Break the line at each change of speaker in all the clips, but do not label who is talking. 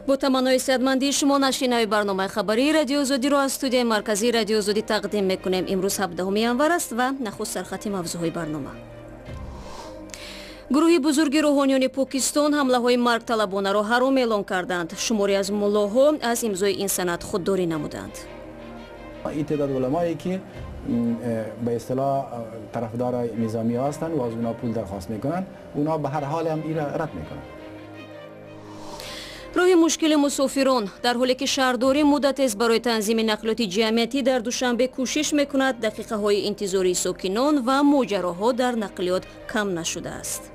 با تمنای صحتمندی شما نشینای برنامه خبری رادیو آزادی را از استودیوی مرکزی رادیو آزادی تقدیم میکنیم. امروز 17 ینور است و نخست سرخط موضوعهای برنامه. گروهی بزرگی روحانیان پاکستان حمله‌های مرگتلبانه را حرام اعلان کردند. شماری از ملاها از امضای این سند خودداری نمودند.
این تعداد علمایی که به اصطلاح طرفدار نظامی هستند و از اونا پول درخواست میکنند، اونا به هر حال هم این را رد میکنند.
راه مشکل مسافران در حالی که شهرداری مدت است برای تنظیم نقلیات جمعیتی در دوشنبه کوشش میکند، دقیقه های انتظاری ساکنان و ماجراها در نقلیات کم نشده است.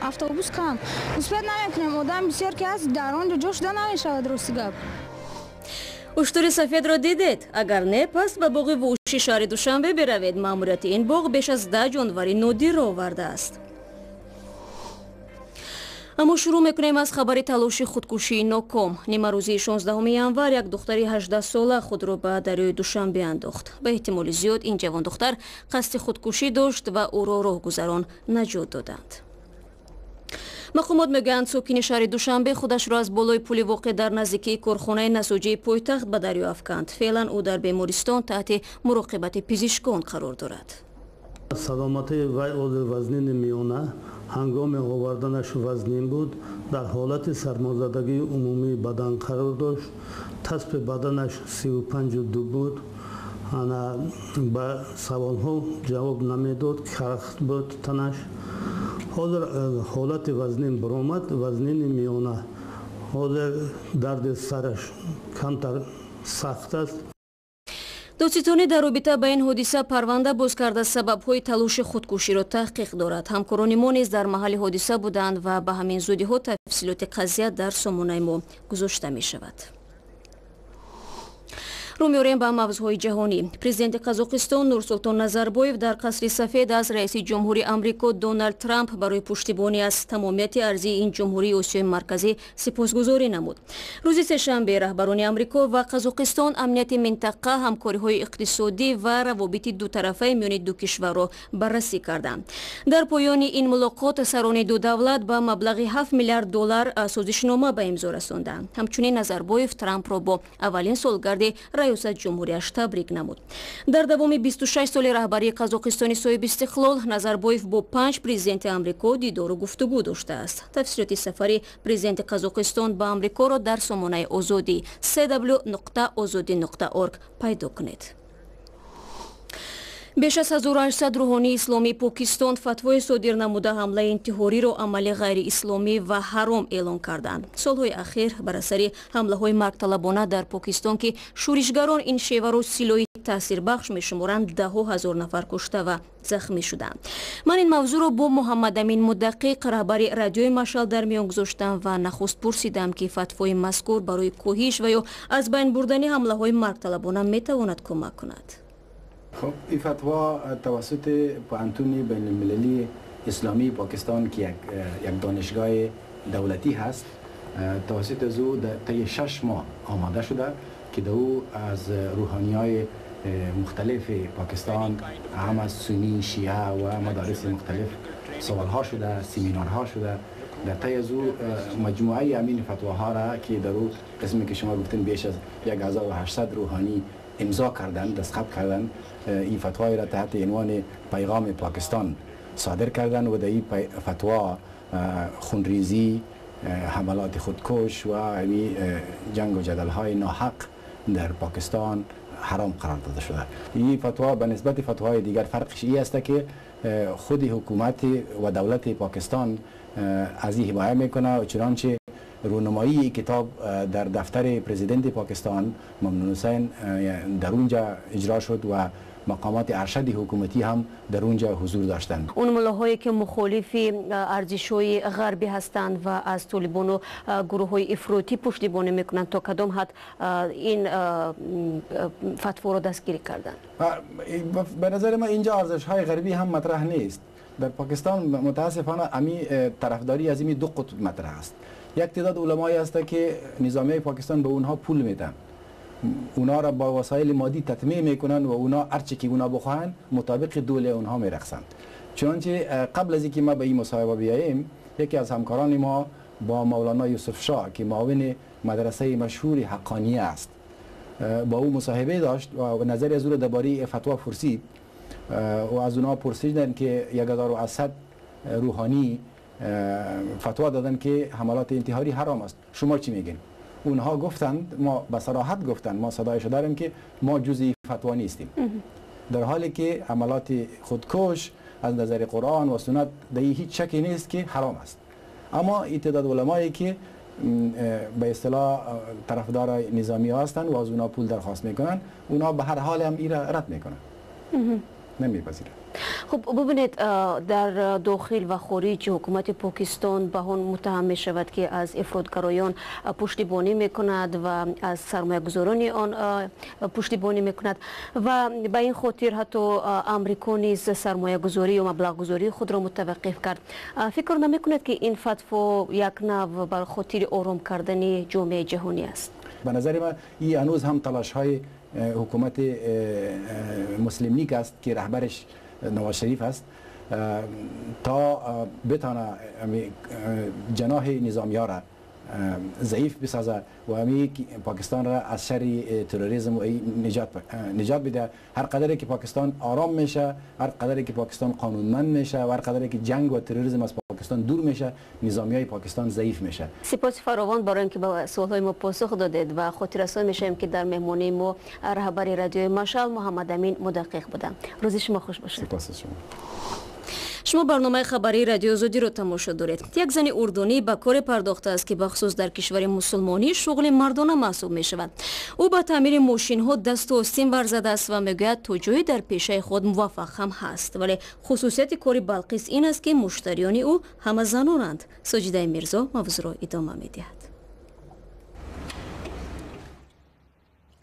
اتوبوس کم نسبت نمیکنیم، آدم بسیار که از در آنجا جاش ده نمیشود. راستی گپ
اشتر سفید را دیدید؟ اگر نه پس به باغ وحوشی شهر دوشنبه بروید. ماموریت این باغ بیش از 10 جانور نادر را آورده است. اما شروع میکنیم از خبر تلاش خودکشی ناکام. نیمه روزی 16 ینور یک دختری 18 ساله خود را به دریای دوشنبه انداخت. به احتمال زیاد این جوان دختر قصد خودکشی داشت و او را راهگذران نجات دادند. مقامات میگویند ساکن شهر دوشنبه خودش را از بالای پل واقع در نزدیکی کارخانه نساجی پایتخت به دریا افکند. فعلا او در بیمارستان تحت مراقبت پزشکان قرار دارد.
سلامتی وی عضو وزنین میانه هنگام آوردنش وزنین بود. در حالت سرمازدگی عمومی بدن قرار داشت. تسپ بدنش 35.2 بود. به سوال ها جواب نمیداد. کرخت بود تنش. حالت وزنین برآمد. وزنین میانه حال درد سرش کمتر سخت است.
دادستانی در رابطه با این حادثه پرونده باز کرده سبب‌های تلاش خودکشی را تحقیق دارد. همکاران ما نیز در محل حادثه بودند و به همین زودی‌ها تفصیلات قضیه در سامانه ما گذاشته می شود. رو می‌آوریم به موضوعهای جهانی. پرزیدنت قزاقستان نورسولطان نظربایف در قصر سفید از رئیس جمهوری آمریکا دونالد ترامپ برای پشتیبانی از تمامیت ارضی این جمهوری آسیای مرکزی سپاسگزاری نمود. روز سه‌شنبه رهبران آمریکا و قزاقستان امنیت منطقه، همکاری‌های اقتصادی و روابط دو طرفه میان دو کشور را بررسی کردند. در پایان این ملاقات سران دو دولت با مبلغ 7 میلیارد دلار سازشنامه به امضا رساندند. همچنین نظربایف ترامپ را با اولین سالگرد ریاست جمهوریش تبریک نمود. در دوام 26 سال رهبری قزاقستان صاحب استقلال، نظربایف با 5 پرزیدنت آمریکا دیدار و گفتگو داشته است. تفصیلات سفر پرزیدنت قزاقستان به آمریکا را در سامانه آزادی www.azadi.org پیدا کنید. بیش از 1800 روحانی اسلامی پاکستان فتوای صادر نموده حمله انتحاری را عمل غیر اسلامی و حرام اعلان کردند. سالهای اخیر بر اثر حمله‌های مرگتلبانه در پاکستان که شورشگران این شیوه را سلاح تاثیر بخش می شمارند، 10,000 نفر کشته و زخمی شدند. من این موضوع را با محمد امین مدقق رهبر رادیوی مشعل در میان گذاشتم و نخست پرسیدم که فتوای مذکور برای کاهش و یا از بین بردن حمله‌های مرگتلبانه می تواند کمک کند.
خب این فتوا توسط پوهنتون بین المللی اسلامی پاکستان که یک دانشگاه دولتی هست، توسط از او طی 6 ماه آماده شده که او از روحانی‌های مختلف پاکستان، هم از سنی، شیعه و مدارس مختلف سوالها شده، سمینارها شده. در طی از او مجموعه امین فتواها را که در او قسمی که شما گفتین بیش از 1800 روحانی امضا کردند، دستخط کردند، این فتوای را تحت عنوان پیغام پاکستان صادر کردند و در این فتوا خونریزی، حملات خودکش و جنگ و جدل های ناحق در پاکستان حرام قرار داده شده. این فتوا به نسبت فتوای دیگر فرقش این است که خود حکومت و دولت پاکستان از این حمایت میکنه، چنانچه رونمایی کتاب در دفتر پرزیدنت پاکستان ممنون حسین در اونجا اجرا شد و مقامات ارشد حکومتی هم در اونجا حضور داشتند.
اون ملاهایی که مخالف ارزش‌های غربی هستند و از طالبان و گروه‌های افراطی پشتیبانی میکنند، تا کدام حد این فتوا را دستگیری کردند؟
به نظر من اینجا ارزش‌های غربی هم مطرح نیست. در پاکستان متاسفانه امی طرفداری از این دو قطب مطرح است. یک تعداد علمایی هست که نظامی پاکستان به اونها پول میدن، اونا را با وسایل مادی تطمیع میکنن و اونا هرچی که اونا بخواهند مطابق دوله اونها میرقصند. چنانچه قبل از اینکه ما به این مصاحبه بیاییم، یکی از همکاران ما با مولانا یوسف شاه که معاون مدرسه مشهور حقانیه است با او مصاحبه داشت و نظر از او را درباره فتوا پرسید و از اونها پرسیدن که 1100 روحانی فتوا دادن که حملات انتحاری حرام است، شما چی میگین؟ اونها گفتند، ما به صراحت گفتند، ما صدایش داریم که ما جزئی فتوا نیستیم، در حالی که حملات خودکش از نظر قرآن و سنت در هیچ شکی نیست که حرام است. اما تعداد علمایی که به اصطلاح طرفدار نظامی هستند و از اونها پول درخواست میکنن، اونها به هر حال هم این را رد میکنن، نمیپذیرن.
خب ببینید، در داخل و خارج حکومت پاکستان به آن متهم می شود که از افراطگرایان پشتیبانی می کند و از سرمایه گذاران آن پشتیبانی می کند و به این خاطر حتی امریکا نیز سرمایه گذاری و مبلغ گذاری خود را متوقف کرد. فکر نمی کند که این فتوا یک نوع بر خاطر آرام کردن جامعه جهانی است؟
به نظر من این هنوز هم تلاش های حکومت مسلم لیگ است که رهبرش نواز شریف است تا بتانه جناح نظامی ها را ضعیف بسازه و همی پاکستان را از شر تروریسم و نجات بده. هر قدری که پاکستان آرام میشه، هر قدری که پاکستان قانونمند میشه و هر قدری که جنگ و تروریسم از پاکستان دور میشه، نظامی های پاکستان ضعیف میشه.
سپاس فراوان برای اینکه به سوالهای ما پاسخ دادید و خاطررسان میشیم که در مهمانی ما رهبر رادیو مشعل محمد امین مدقق بودم. روز شما خوش باشید.
سپاس شما.
شما برنامه خبری رادیو آزادی رو تماشا دارید. یک زن اردنی به کار پرداخته است که بخصوص در کشور مسلمانی شغل مردانه محسوب می شود. او با تعمیر ماشین ها دست و آستین ورزده است و میگوید تا جایی در پیشه خود موفق هم هست، ولی خصوصیت کار بلقیس این است که مشتریان او همه زنانند. ساجده میرزا موضوع را ادامه میدهد.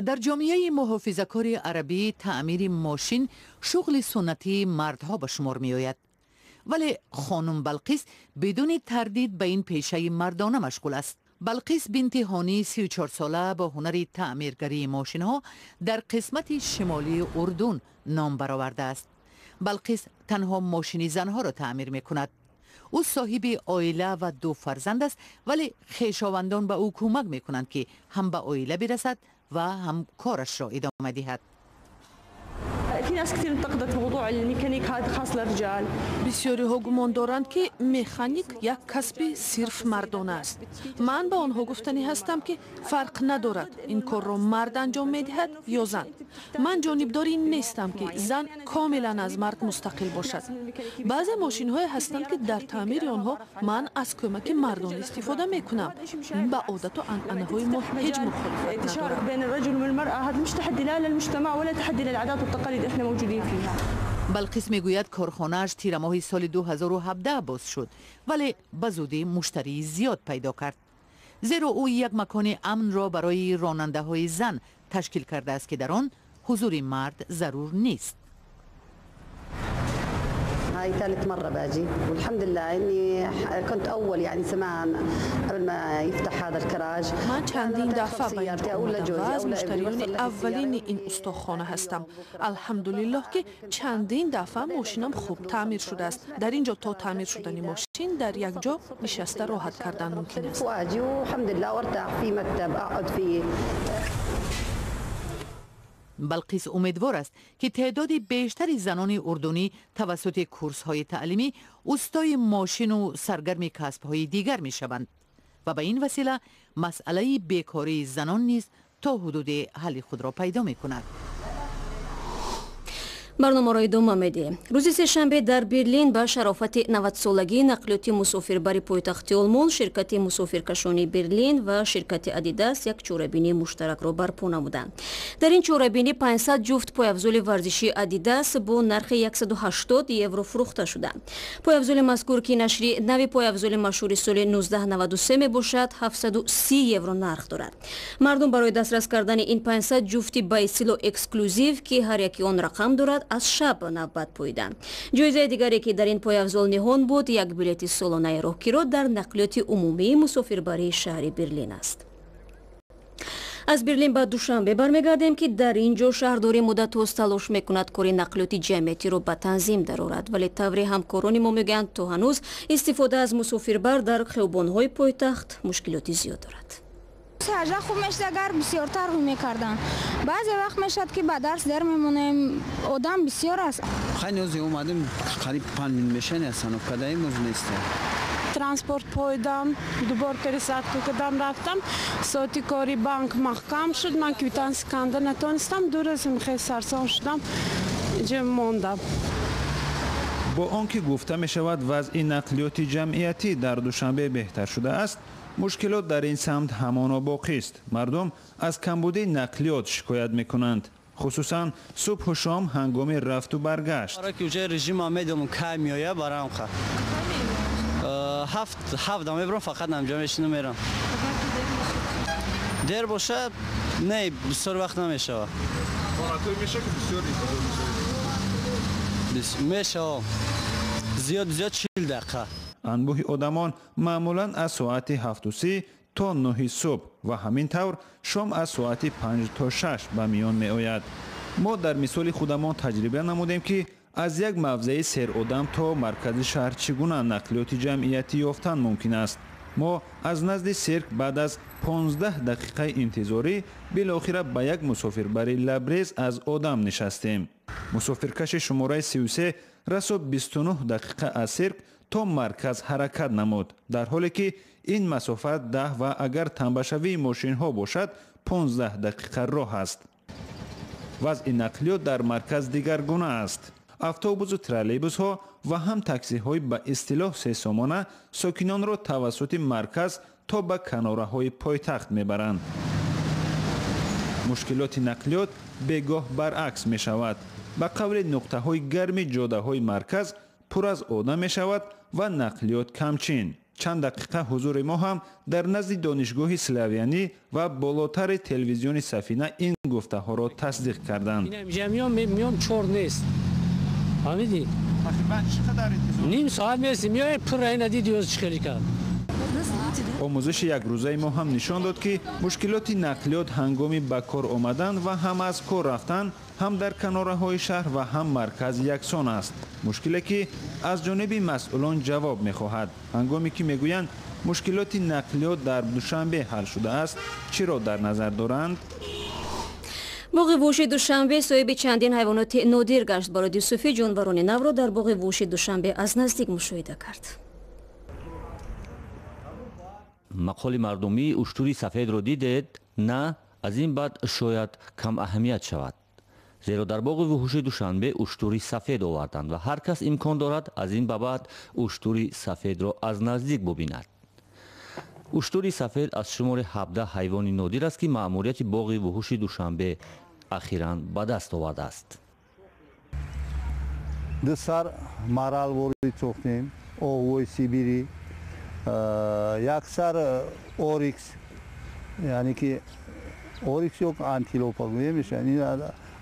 در جامعه محافظه‌کار عربی تعمیر ماشین شغل سنتی مردها به شمار می آید. ولی خانم بلقیس بدون تردید به این پیشه مردانه مشغول است. بلقیس بنت هانی 34 ساله با هنر تعمیرگری ماشین ها در قسمت شمالی اردن نام برآورده است. بلقیس تنها ماشین زنها را تعمیر می کند. او صاحب عائله و 2 فرزند است، ولی خویشاوندان به او کمک می کنند که هم به عائله برسد و هم کارش را ادامه دهد.
في ناس كثير انتقدت موضوع الميكانيك هذا خاص للرجال.
بسیاری ها گمان دارند که مکانیک یک کسب صرف مردانه است. من به آنها گفتنی هستم که فرق ندارد این کار را مرد انجام میدهد یا زن. من جانبداری نیستم که زن کاملا از مرد مستقل باشد. بعضی ماشین های هستند که در تعمیر آنها من از کمک مردان استفاده میکنم. این به عادت و عنعنه های ما هیچ مخالفت ندارد.
بین الرجل و المرأة هذا مش تحدي لا للمجتمع ولا تحدي للعادات والتقاليد احنا موجودين فيها.
بلقیس میگوید کارخانه‌اش تیر ماه سال 2017 باز شد، ولی به زودی مشتری زیاد پیدا کرد. زیرا او یک مکان امن را برای راننده های زن تشکیل کرده است که در آن حضور مرد ضرور نیست.
هاي ثالث مرة باجي والحمد لله اني كنت اول يعني زمان قبل ما يفتح هذا الكراج.
من چندین دفعه به اینجا اومدم و از مشتریان اولین این استخوانه هستم. الحمدلله که چندین دفعه ماشینم خوب تعمیر شده است. در اینجا تا تعمیر شدن ماشین در یک جا نشسته راحت کردن ممکن است.
واجي والحمد لله وارتاح في مكتب اقعد فيه.
بلقیس امیدوار است که تعداد بیشتری زنان اردنی توسط کورس‌های تعلیمی استای ماشین و سرگرم کسب‌های دیگر می‌شوند و به این وسیله مسئله بیکاری زنان نیز تا حدود حل خود را پیدا می‌کند.
برنامه را ادامه می‌دهیم. روز سه‌شنبه در برلین به شرافت 90 سالگی نقلیاتی مسافربری پایتختی آلمان، شرکت مسافرکشانی برلین و شرکت ادیداس یک چهاره‌بینی مشترک را برپا نمودند. در این چهاره‌بینی 500 جفت پایافزال ورزشی ادیداس با نرخ 180 یورو فروخته شدند. پایافزال مذکور که نشری نوی پایافزال مشهور سال 1993 میباشد 730 یورو نرخ دارد. مردم برای دسترس کردن این 500 جفتی با اصطلاح اکسکلوزیو که هر یکی آن رقم دارد از شب نوبت پویدند. جایزه دیگری که در این پایافزال نهان بود یک بلیت سالانه راهگیری در نقلیات عمومی مسافربری شهر برلین است. аз берлин ба душанбе бармегардем ки дар ин ҷо шаҳрдорӣ муддатҳост талош мекунад кори нақлиёти ҷамъиятиро ба танзим дарорад, вале тавре ҳамкорони мо мегӯянд то ҳанӯз истифода аз мусофирбар дар хиёбонҳои пойтахт мушкилоти зиёд дорад.
сажда хуб мешад агар бисёртар рӯй мекардан. баъзе вақт мешад ки ба дарс дер мемонем, одам бисёр аст.
хайни ҳозир омадем қариб 5 минут мешани остановкадаи муз нест.
транспорт пойдам, дубор пересадку кардам, рафтам, соати кори банк маҳкам шуд, ман квитанси канда натонистам, ду рӯз хеле сарсон шудам, ҷо мондам.
бо он ки гуфта мешавад вазъи нақлиёти ҷамъиятӣ дар Душанбе беҳтар шудааст, мушкилот дар ин самт ҳамоно боқист. Мардум аз камбуди нақлиёт шикоят мекунанд, хусусан субҳу шом ҳангоми рафту баргашт.
режима медом кай меоя барамха. ҳафт мебарам, фақат намҷа мешинам мерам. дер бошад, не бисёр вақт намешава. мешава. зиёд 40 дақиқа.
анбӯҳи одамон маъмулан аз соати 7:30 то 9 субҳ ва ҳамин тавр шом аз соати 5 то 6 ба миён меояд. мо дар мисоли худамон таҷриба намудем ки аз як мавзеи серодам то маркази шаҳр чӣ гуна нақлиёти ҷамъиятӣ ёфтан мумкин аст. мо аз назди сирк баъд аз 15 дақиқаи интизорӣ билохира ба як мусофирбари лабрез аз одам нишастем. мусофиркаши шумораи 33 расо 29 дақиқа аз сирк то марказ ҳаракат намуд, дар ҳоле ки ин масофа 10 ва агар танбашавии мошинҳо бошад 15 дақиқа роҳ аст. вазъи нақлиёт дар марказ дигаргуна аст. автобусу троллейбусҳо ва ҳам таксиҳои ба истилоҳ сесомона сокинонро тавассути марказ то ба канораҳои пойтахт мебаранд. мушкилоти нақлиёт бегоҳ баръакс мешавад. ба қавли нуқтаҳои гарми ҷодаҳои марказ пур аз одам мешавад ва нақлиёт камчин. чанд дақиқа ҳузури мо ҳам дар назди донишгоҳи славянӣ ва болотари телевизиони сафина ин гуфтаҳоро тасдиқ карданд.
миём чор нест. ҳамиди ним соат меси миёем пур айнадид ёз чикари кард.
омӯзиши якрӯзаи мо ҳам нишон дод ки мушкилоти нақлиёт ҳангоми ба кор омадан ва ҳам аз кор рафтан ҳам дар канораҳои шаҳр ва ҳам марказ яксон аст. мушкиле ки аз ҷониби масъулон ҷавоб мехоҳад. ҳангоме ки мегӯянд мушкилоти нақлиёт дар Душанбе ҳал шудааст, чиро дар назар доранд?
боғи вуҳуши Душанбе соҳиби чандин ҳайвоноти нодир гашт. бароди Суфӣ ҷонварони навро дар боғи вуҳуши Душанбе аз наздик мушоҳида кард.
мақоли мардумӣ уштури сафедро дидед? На, аз ин баъд шояд кам аҳамият шавад. зеро дар боғи вуҳуши Душанбе уштури сафед оварданд ва ҳар кас имкон дорад аз ин ба баъд уштури сафедро аз наздик бубинад. уштури сафед аз шумори 17 ҳайвони нодир аст ки маъмурияти боғи вуҳуши Душанбе ахиран ба даст овардааст.
ду сар маралворӣ сохтем, оҳуи сибирӣ, як сар орикс, яъне ки орикс ё антилопа мешавад. ин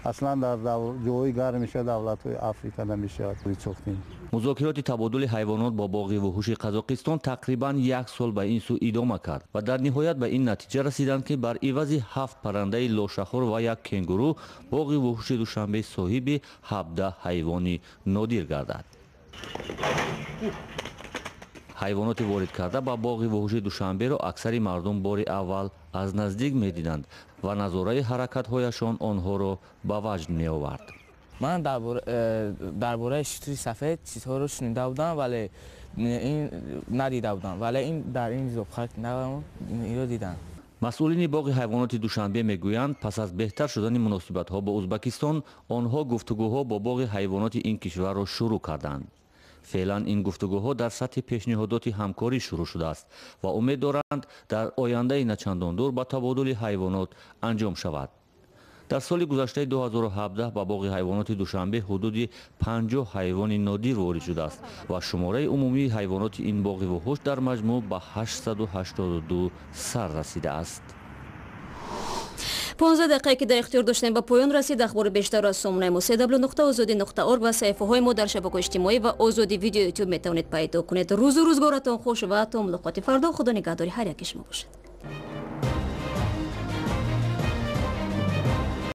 аслан дар ҷойи гармиша давлатҳои Африка намешавад сохтем.
музокироти табодули ҳайвонот бо боғи вуҳуши Қозоқистон тақрибан 1 сол ба ин сӯ идома кард ва дар ниҳоят ба ин натиҷа расиданд ки бар ивази 7 паррандаи лошахӯр ва 1 кенгуру боғи вуҳуши Душанбе соҳиби 17 ҳайвони нодир гардад. ҳайвоноти ворид карда ба боғи вуҳуши Душанберо аксари мардум бори аввал аз наздик медиданд ва назораи ҳаракатҳояшон онҳоро ба ваҷд меовард.
ман дар бораи шутури сафед чизҳоро шунида будам, вале надида будам, вале ин дар ин зобқа инро дидам.
масъулини боғи ҳайвоноти Душанбе мегӯянд пас аз беҳтар шудани муносибатҳо бо Узбекистон онҳо гуфтугӯҳо бо боғи ҳайвоноти ин кишварро шурӯъ карданд. феълан ин гуфтугӯҳо дар сатҳи пешниҳодоти ҳамкорӣ шурӯъ шудааст ва умед доранд дар ояндаи начандон дур ба табодули ҳайвонот анҷом шавад. дар соли гузаштаи 2017 ба боғи ҳайвоноти Душанбе ҳудуди 50 ҳайвони нодир ворид шудааст ва шумораи умумии ҳайвоноти ин боғи вуҳуш дар маҷмӯъ ба 882 сар расидааст.
15 дақиқае ки дар ихтиёр доштем ба поён расид. ахбори бештарро аз сомонаи мо www.ozodi.org ва саҳифаҳои мо дар шабакаҳои иҷтимоӣ ва озоди видео ютуб метавонед пайдо кунед. рӯзу рӯзгоратон хуш ва то мулоқоти фардо. худо нигаҳдори ҳар яки шумо бошад.